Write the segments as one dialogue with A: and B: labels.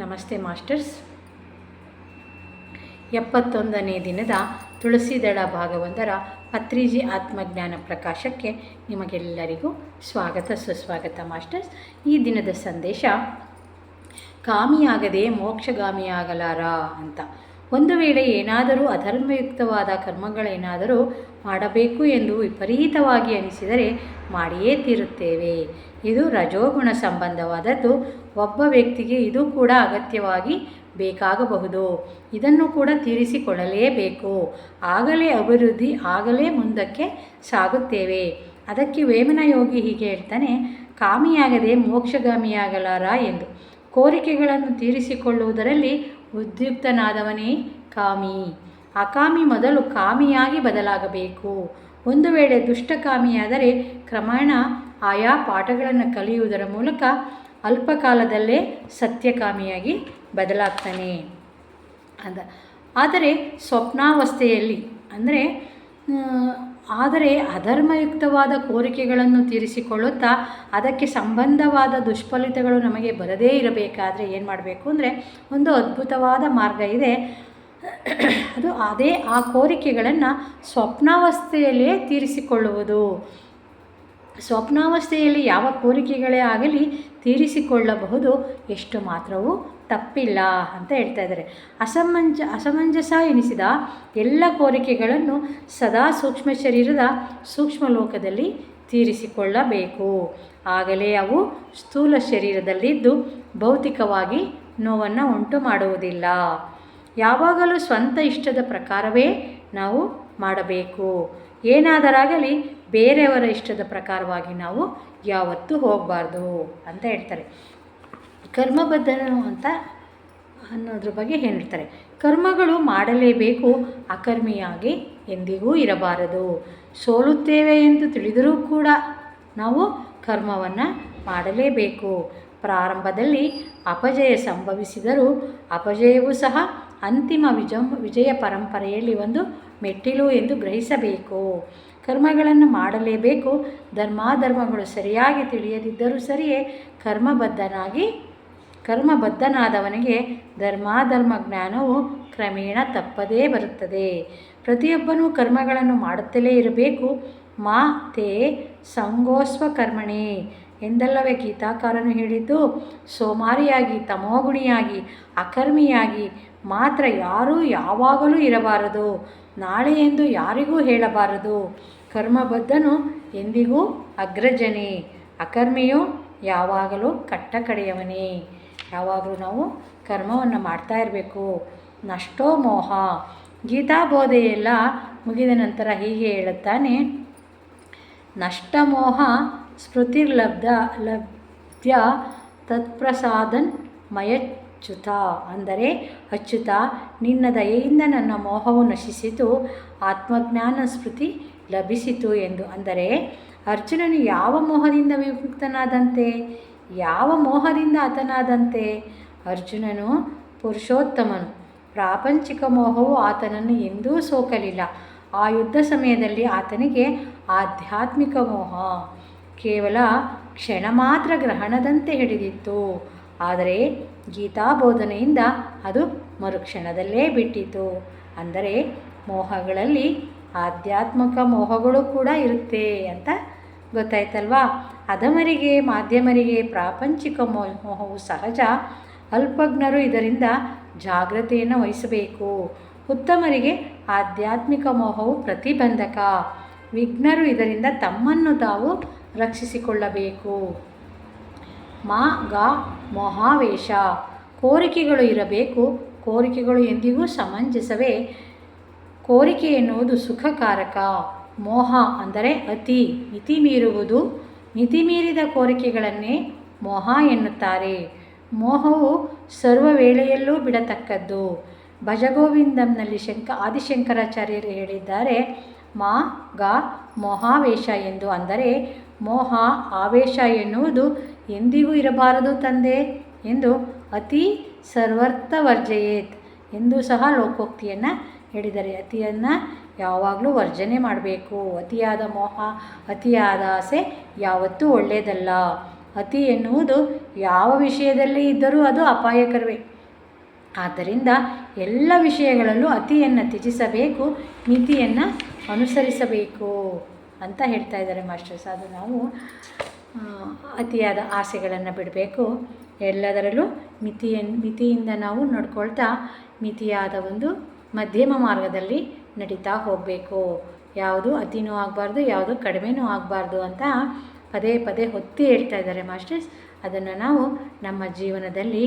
A: ನಮಸ್ತೆ ಮಾಸ್ಟರ್ಸ್. 71ನೇ ದಿನದ ತುಳಸಿದಳ ಭಾಗ 1 ಪತ್ರಿಜಿ ಆತ್ಮಜ್ಞಾನ ಪ್ರಕಾಶಕ್ಕೆ ನಿಮಗೆಲ್ಲರಿಗೂ ಸ್ವಾಗತ ಸುಸ್ವಾಗತ ಮಾಸ್ಟರ್ಸ್. ಈ ದಿನದ ಸಂದೇಶ, ಕಾಮಿಯಾಗದೆ ಮೋಕ್ಷಗಾಮಿಯಾಗಲಾರ ಅಂತ. ಒಂದು ವೇಳೆ ಏನಾದರೂ ಅಧರ್ಮಯುಕ್ತವಾದ ಕರ್ಮಗಳೇನಾದರೂ ಮಾಡಬೇಕು ಎಂದು ವಿಪರೀತವಾಗಿ ಅನಿಸಿದರೆ ಮಾಡಿಯೇ ತೀರುತ್ತೇವೆ. ಇದು ರಜೋಗುಣ ಸಂಬಂಧವಾದದ್ದು. ಒಬ್ಬ ವ್ಯಕ್ತಿಗೆ ಇದು ಕೂಡ ಅಗತ್ಯವಾಗಿ ಬೇಕಾಗಬಹುದು. ಇದನ್ನು ಕೂಡ ತೀರಿಸಿಕೊಳ್ಳಲೇಬೇಕು. ಆಗಲೇ ಅಭಿವೃದ್ಧಿ, ಆಗಲೇ ಮುಂದಕ್ಕೆ ಸಾಗುತ್ತೇವೆ. ಅದಕ್ಕೆ ವೇಮನ ಯೋಗಿ ಹೀಗೆ ಹೇಳ್ತಾನೆ, ಕಾಮಿಯಾಗದೆ ಮೋಕ್ಷಗಾಮಿಯಾಗಲಾರ ಎಂದು. ಕೋರಿಕೆಗಳನ್ನು ತೀರಿಸಿಕೊಳ್ಳುವುದರಲ್ಲಿ ಉದ್ಯುಕ್ತನಾದವನೇ ಕಾಮಿ. ಅಕಾಮಿ ಮೊದಲು ಕಾಮಿಯಾಗಿ ಬದಲಾಗಬೇಕು. ಒಂದು ವೇಳೆ ದುಷ್ಟಕಾಮಿಯಾದರೆ ಕ್ರಮೇಣ ಆಯಾ ಪಾಠಗಳನ್ನು ಕಲಿಯುವುದರ ಮೂಲಕ ಅಲ್ಪಕಾಲದಲ್ಲೇ ಸತ್ಯಕಾಮಿಯಾಗಿ ಬದಲಾಗ್ತಾನೆ ಆದರೆ ಸ್ವಪ್ನಾವಸ್ಥೆಯಲ್ಲಿ ಆದರೆ ಅಧರ್ಮಯುಕ್ತವಾದ ಕೋರಿಕೆಗಳನ್ನು ತೀರಿಸಿಕೊಳ್ಳುತ್ತಾ ಅದಕ್ಕೆ ಸಂಬಂಧವಾದ ದುಷ್ಫಲಿತಗಳು ನಮಗೆ ಬರದೇ ಇರಬೇಕಾದರೆ ಏನು ಮಾಡಬೇಕು ಅಂದರೆ, ಒಂದು ಅದ್ಭುತವಾದ ಮಾರ್ಗ ಇದೆ. ಅದೇ ಆ ಕೋರಿಕೆಗಳನ್ನು ಸ್ವಪ್ನಾವಸ್ಥೆಯಲ್ಲಿಯೇ ತೀರಿಸಿಕೊಳ್ಳುವುದು. ಸ್ವಪ್ನಾವಸ್ಥೆಯಲ್ಲಿ ಯಾವ ಕೋರಿಕೆಗಳೇ ಆಗಲಿ ತೀರಿಸಿಕೊಳ್ಳಬಹುದು, ಎಷ್ಟು ಮಾತ್ರವೂ ತಪ್ಪಿಲ್ಲ ಅಂತ ಹೇಳ್ತಾ ಇದ್ದಾರೆ. ಅಸಮಂಜಸ ಎನಿಸಿದ ಎಲ್ಲ ಕೋರಿಕೆಗಳನ್ನು ಸದಾ ಸೂಕ್ಷ್ಮ ಶರೀರದ ಸೂಕ್ಷ್ಮ ಲೋಕದಲ್ಲಿ ತೀರಿಸಿಕೊಳ್ಳಬೇಕು. ಆಗಲೇ ಅವು ಸ್ಥೂಲ ಶರೀರದಲ್ಲಿದ್ದು ಭೌತಿಕವಾಗಿ ನೋವನ್ನು ಉಂಟು ಮಾಡುವುದಿಲ್ಲ. ಯಾವಾಗಲೂ ಸ್ವಂತ ಇಷ್ಟದ ಪ್ರಕಾರವೇ ನಾವು ಮಾಡಬೇಕು. ಏನಾದರಾಗಲಿ ಬೇರೆಯವರ ಇಷ್ಟದ ಪ್ರಕಾರವಾಗಿ ನಾವು ಯಾವತ್ತೂ ಹೋಗಬಾರ್ದು ಅಂತ ಹೇಳ್ತಾರೆ. ಕರ್ಮಬದ್ಧನು ಅಂತ ಅನ್ನೋದ್ರ ಬಗ್ಗೆ ಹೇಳ್ತಾರೆ. ಕರ್ಮಗಳು ಮಾಡಲೇಬೇಕು, ಅಕರ್ಮಿಯಾಗಿ ಎಂದಿಗೂ ಇರಬಾರದು. ಸೋಲುತ್ತೇವೆ ಎಂದು ತಿಳಿದರೂ ಕೂಡ ನಾವು ಕರ್ಮವನ್ನು ಮಾಡಲೇಬೇಕು. ಪ್ರಾರಂಭದಲ್ಲಿ ಅಪಜಯ ಸಂಭವಿಸಿದರೂ ಅಪಜಯವೂ ಸಹ ಅಂತಿಮ ವಿಜಯ ಪರಂಪರೆಯಲ್ಲಿ ಒಂದು ಮೆಟ್ಟಿಲು ಎಂದು ಗ್ರಹಿಸಬೇಕು. ಕರ್ಮಗಳನ್ನು ಮಾಡಲೇಬೇಕು. ಧರ್ಮಾಧರ್ಮಗಳು ಸರಿಯಾಗಿ ತಿಳಿಯದಿದ್ದರೂ ಸರಿಯೇ ಕರ್ಮಬದ್ಧನಾದವನಿಗೆ ಧರ್ಮಾಧರ್ಮ ಜ್ಞಾನವು ಕ್ರಮೇಣ ತಪ್ಪದೇ ಬರುತ್ತದೆ. ಪ್ರತಿಯೊಬ್ಬನೂ ಕರ್ಮಗಳನ್ನು ಮಾಡುತ್ತಲೇ ಇರಬೇಕು. ಮಾ ತೇ ಸಂಗೋಸ್ವ ಕರ್ಮಣೆ ಎಂದಲ್ಲವೇ ಗೀತಾಕಾರನು ಹೇಳಿದ್ದು. ಸೋಮಾರಿಯಾಗಿ, ತಮೋಗುಣಿಯಾಗಿ, ಅಕರ್ಮಿಯಾಗಿ ಮಾತ್ರ ಯಾರೂ ಯಾವಾಗಲೂ ಇರಬಾರದು. ನಾಳೆ ಎಂದು ಯಾರಿಗೂ ಹೇಳಬಾರದು. ಕರ್ಮಬದ್ಧನು ಎಂದಿಗೂ ಅಗ್ರಜನೇ, ಅಕರ್ಮಿಯು ಯಾವಾಗಲೂ ಕಟ್ಟಕಡೆಯವನೇ. ಯಾವಾಗಲೂ ನಾವು ಕರ್ಮವನ್ನು ಮಾಡ್ತಾ ಇರಬೇಕು. ನಷ್ಟೋ ಮೋಹ. ಗೀತಾಬೋಧೆಯೆಲ್ಲ ಮುಗಿದ ನಂತರ ಹೀಗೆ ಹೇಳುತ್ತಾನೆ, ನಷ್ಟಮೋಹ ಸ್ಮೃತಿರ್ಲಬ್ಧ್ಯ ತತ್ಪ್ರಸಾದನ್ ಮಯಚ್ಯುತ. ಅಂದರೆ, ಅಚ್ಯುತ, ನಿನ್ನ ದಯೆಯಿಂದ ನನ್ನ ಮೋಹವು ನಶಿಸಿತು, ಆತ್ಮಜ್ಞಾನ ಸ್ಮೃತಿ ಲಭಿಸಿತು ಎಂದು. ಅಂದರೆ ಅರ್ಜುನನು ಯಾವ ಮೋಹದಿಂದ ವಿಮುಕ್ತನಾದಂತೆ, ಯಾವ ಮೋಹದಿಂದ ಆತನಾದಂತೆ? ಅರ್ಜುನನು ಪುರುಷೋತ್ತಮನು. ಪ್ರಾಪಂಚಿಕ ಮೋಹವು ಆತನನ್ನು ಎಂದೂ ಸೋಕಲಿಲ್ಲ. ಆ ಯುದ್ಧ ಸಮಯದಲ್ಲಿ ಆತನಿಗೆ ಆಧ್ಯಾತ್ಮಿಕ ಮೋಹ ಕೇವಲ ಕ್ಷಣ ಮಾತ್ರ ಗ್ರಹಣದಂತೆ ಹಿಡಿದಿತ್ತು. ಆದರೆ ಗೀತಾಬೋಧನೆಯಿಂದ ಅದು ಮರುಕ್ಷಣದಲ್ಲೇ ಬಿಟ್ಟಿತು. ಅಂದರೆ ಮೋಹಗಳಲ್ಲಿ ಆಧ್ಯಾತ್ಮಿಕ ಮೋಹಗಳು ಕೂಡ ಇರುತ್ತೆ ಅಂತ ಗೊತ್ತಾಯ್ತಲ್ವಾ? ಅಧಮರಿಗೆ, ಮಾಧ್ಯಮರಿಗೆ ಪ್ರಾಪಂಚಿಕ ಮೋಹವು ಸಹಜ. ಅಲ್ಪಜ್ಞರು ಇದರಿಂದ ಜಾಗ್ರತೆಯನ್ನು ವಹಿಸಬೇಕು. ಉತ್ತಮರಿಗೆ ಆಧ್ಯಾತ್ಮಿಕ ಮೋಹವು ಪ್ರತಿಬಂಧಕ. ವಿಘ್ನರು ಇದರಿಂದ ತಮ್ಮನ್ನು ತಾವು ರಕ್ಷಿಸಿಕೊಳ್ಳಬೇಕು. ಮೋಹಾವೇಶ. ಕೋರಿಕೆಗಳು ಇರಬೇಕು. ಕೋರಿಕೆಗಳು ಎಂದಿಗೂ ಸಮಂಜಸವೇ. ಕೋರಿಕೆ ಎನ್ನುವುದು ಸುಖಕಾರಕ. ಮೋಹ ಅಂದರೆ ಅತಿ, ಮಿತಿ ಮೀರುವುದು. ಮಿತಿ ಮೀರಿದ ಕೋರಿಕೆಗಳನ್ನೇ ಮೋಹ ಎನ್ನುತ್ತಾರೆ. ಮೋಹವು ಸರ್ವ ವೇಳೆಯಲ್ಲೂ ಬಿಡತಕ್ಕದ್ದು. ಭಜಗೋವಿಂದಂನಲ್ಲಿ ಆದಿಶಂಕರಾಚಾರ್ಯರು ಹೇಳಿದ್ದಾರೆ, ಮೋಹಾವೇಶ ಎಂದು. ಅಂದರೆ ಮೋಹ ಆವೇಶ ಎನ್ನುವುದು ಎಂದಿಗೂ ಇರಬಾರದು ತಂದೆ ಎಂದು. ಅತಿ ಸರ್ವರ್ಥವರ್ಜಯೇತ್ ಎಂದು ಸಹ ಲೋಕೋಕ್ತಿಯನ್ನು ಹೇಳಿದ್ದಾರೆ. ಅತಿಯನ್ನು ಯಾವಾಗಲೂ ವರ್ಜನೆ ಮಾಡಬೇಕು. ಅತಿಯಾದ ಮೋಹ, ಅತಿಯಾದ ಆಸೆ ಯಾವತ್ತೂ ಒಳ್ಳೆಯದಲ್ಲ. ಅತಿ ಎನ್ನುವುದು ಯಾವ ವಿಷಯದಲ್ಲಿ ಇದ್ದರೂ ಅದು ಅಪಾಯಕರವೇ. ಆದ್ದರಿಂದ ಎಲ್ಲ ವಿಷಯಗಳಲ್ಲೂ ಅತಿಯನ್ನು ತ್ಯಜಿಸಬೇಕು, ಮಿತಿಯನ್ನು ಅನುಸರಿಸಬೇಕು ಅಂತ ಹೇಳ್ತಾ ಇದ್ದಾರೆ ಮಾಸ್ಟರ್ಸ್. ಅದು ನಾವು ಅತಿಯಾದ ಆಸೆಗಳನ್ನು ಬಿಡಬೇಕು, ಎಲ್ಲದರಲ್ಲೂ ಮಿತಿಯಿಂದ ನಾವು ನಡ್ಕೊಳ್ತಾ ಮಿತಿಯಾದ ಒಂದು ಮಧ್ಯಮ ಮಾರ್ಗದಲ್ಲಿ ನಡೀತಾ ಹೋಗಬೇಕು. ಯಾವುದು ಅತಿನೂ ಆಗಬಾರ್ದು, ಯಾವುದು ಕಡಿಮೆನೂ ಆಗಬಾರ್ದು ಅಂತ ಪದೇ ಪದೇ ಒತ್ತಿ ಹೇಳ್ತಾ ಇದ್ದಾರೆ ಮಾಸ್ಟರ್ಸ್. ಅದನ್ನು ನಾವು ನಮ್ಮ ಜೀವನದಲ್ಲಿ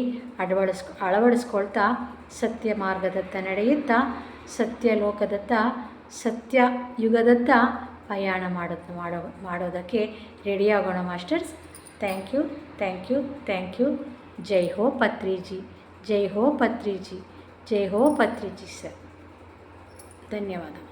A: ಅಳವಡಿಸ್ಕೊಳ್ತಾ ಸತ್ಯ ಮಾರ್ಗದತ್ತ ನಡೆಯುತ್ತಾ ಸತ್ಯ ಲೋಕದತ್ತ, ಸತ್ಯ ಯುಗದತ್ತ ಪ್ರಯಾಣ ಮಾಡೋದಕ್ಕೆ ರೆಡಿಯಾಗೋಣ masters. Thank you, thank you, thank you. ಜೈ ಹೋ ಪತ್ರಿಜಿ, ಜೈ ಹೋ ಪತ್ರಿಜಿ, ಜೈ ಹೋ ಪತ್ರಿಜಿ ಸರ್. ಧನ್ಯವಾದ.